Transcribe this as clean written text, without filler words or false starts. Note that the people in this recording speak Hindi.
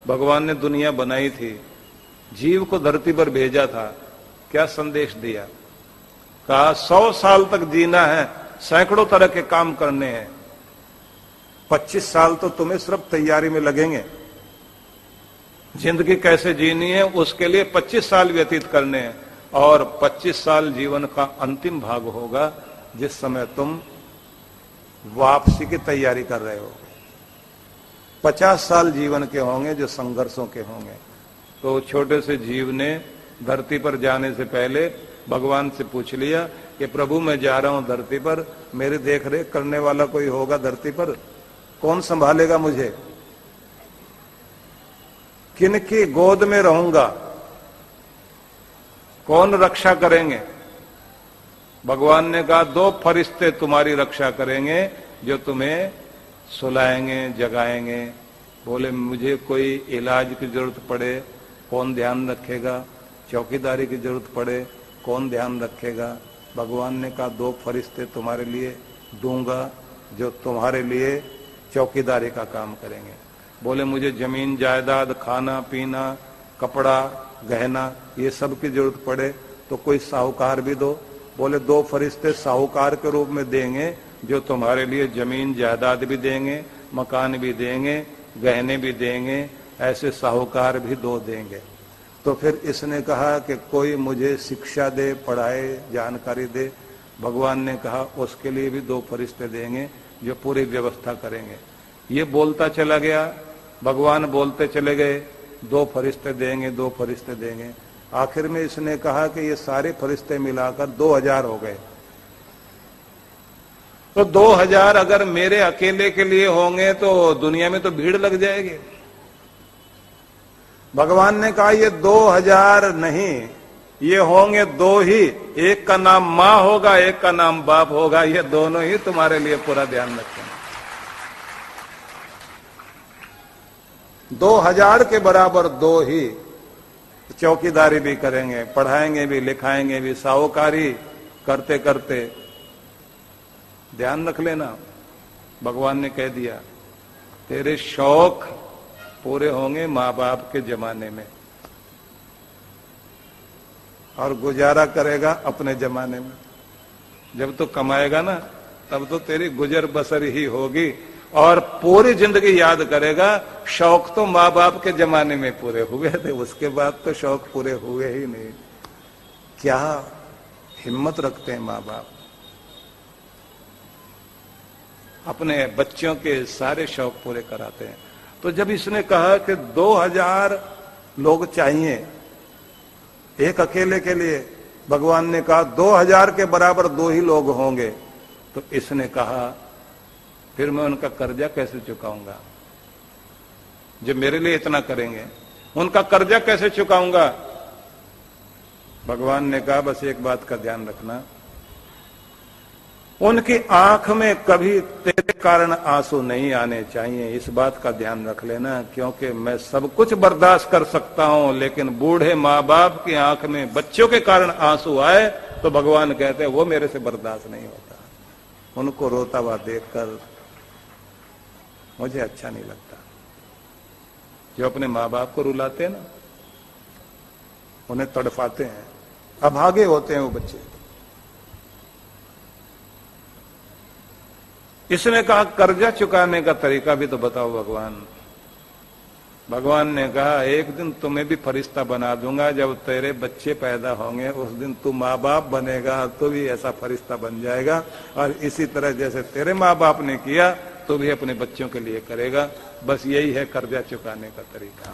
भगवान ने दुनिया बनाई थी, जीव को धरती पर भेजा था, क्या संदेश दिया? कहा 100 साल तक जीना है, सैकड़ों तरह के काम करने हैं। 25 साल तो तुम्हें सिर्फ तैयारी में लगेंगे। जिंदगी कैसे जीनी है उसके लिए 25 साल व्यतीत करने हैं, और 25 साल जीवन का अंतिम भाग होगा जिस समय तुम वापसी की तैयारी कर रहे हो। 50 साल जीवन के होंगे जो संघर्षों के होंगे। तो छोटे से जीव ने धरती पर जाने से पहले भगवान से पूछ लिया कि प्रभु मैं जा रहा हूं धरती पर, मेरी देख रेख करने वाला कोई होगा धरती पर? कौन संभालेगा मुझे? किनकी गोद में रहूंगा? कौन रक्षा करेंगे? भगवान ने कहा 2 फरिश्ते तुम्हारी रक्षा करेंगे जो तुम्हें सुलाएंगे, जगाएंगे। बोले मुझे कोई इलाज की जरूरत पड़े कौन ध्यान रखेगा? चौकीदारी की जरूरत पड़े कौन ध्यान रखेगा? भगवान ने कहा 2 फरिश्ते तुम्हारे लिए दूंगा जो तुम्हारे लिए चौकीदारी का काम करेंगे। बोले मुझे जमीन जायदाद, खाना पीना, कपड़ा गहना ये सब की जरूरत पड़े तो कोई साहूकार भी दो। बोले 2 फरिश्ते साहूकार के रूप में देंगे जो तुम्हारे लिए जमीन जायदाद भी देंगे, मकान भी देंगे, गहने भी देंगे, ऐसे साहूकार भी 2 देंगे। तो फिर इसने कहा कि कोई मुझे शिक्षा दे, पढ़ाए, जानकारी दे। भगवान ने कहा उसके लिए भी 2 फरिश्ते देंगे जो पूरी व्यवस्था करेंगे। ये बोलता चला गया, भगवान बोलते चले गए, 2 फरिश्ते देंगे, 2 फरिश्ते देंगे। आखिर में इसने कहा कि ये सारे फरिश्ते मिलाकर 2000 हो गए। तो 2000 अगर मेरे अकेले के लिए होंगे तो दुनिया में तो भीड़ लग जाएगी। भगवान ने कहा ये 2000 नहीं, ये होंगे 2 ही। एक का नाम मां होगा, एक का नाम बाप होगा। ये दोनों ही तुम्हारे लिए पूरा ध्यान रखेंगे। 2000 के बराबर 2 ही चौकीदारी भी करेंगे, पढ़ाएंगे भी, लिखाएंगे भी, साहूकारी करते करते। ध्यान रख लेना, भगवान ने कह दिया तेरे शौक पूरे होंगे माँ बाप के जमाने में, और गुजारा करेगा अपने जमाने में। जब तो कमाएगा ना तब तो तेरी गुजर बसर ही होगी, और पूरी जिंदगी याद करेगा शौक तो माँ बाप के जमाने में पूरे हुए थे, उसके बाद तो शौक पूरे हुए ही नहीं। क्या हिम्मत रखते हैं माँ बाप, अपने बच्चों के सारे शौक पूरे कराते हैं। तो जब इसने कहा कि 2000 लोग चाहिए एक अकेले के लिए, भगवान ने कहा 2000 के बराबर 2 ही लोग होंगे। तो इसने कहा फिर मैं उनका कर्जा कैसे चुकाऊंगा? जो मेरे लिए इतना करेंगे उनका कर्जा कैसे चुकाऊंगा? भगवान ने कहा बस एक बात का ध्यान रखना, उनकी आंख में कभी तेरे कारण आंसू नहीं आने चाहिए। इस बात का ध्यान रख लेना, क्योंकि मैं सब कुछ बर्दाश्त कर सकता हूं, लेकिन बूढ़े माँ बाप की आंख में बच्चों के कारण आंसू आए तो भगवान कहते हैं वो मेरे से बर्दाश्त नहीं होता। उनको रोता हुआ देखकर मुझे अच्छा नहीं लगता। जो अपने माँ बाप को रुलाते हैं ना, उन्हें तड़पाते हैं, अभागे होते हैं वो बच्चे। इसने कहा कर्जा चुकाने का तरीका भी तो बताओ भगवान। भगवान ने कहा एक दिन तुम्हें भी फरिश्ता बना दूंगा, जब तेरे बच्चे पैदा होंगे उस दिन तू माँ बाप बनेगा तो भी ऐसा फरिश्ता बन जाएगा, और इसी तरह जैसे तेरे माँ बाप ने किया तो भी अपने बच्चों के लिए करेगा। बस यही है कर्जा चुकाने का तरीका।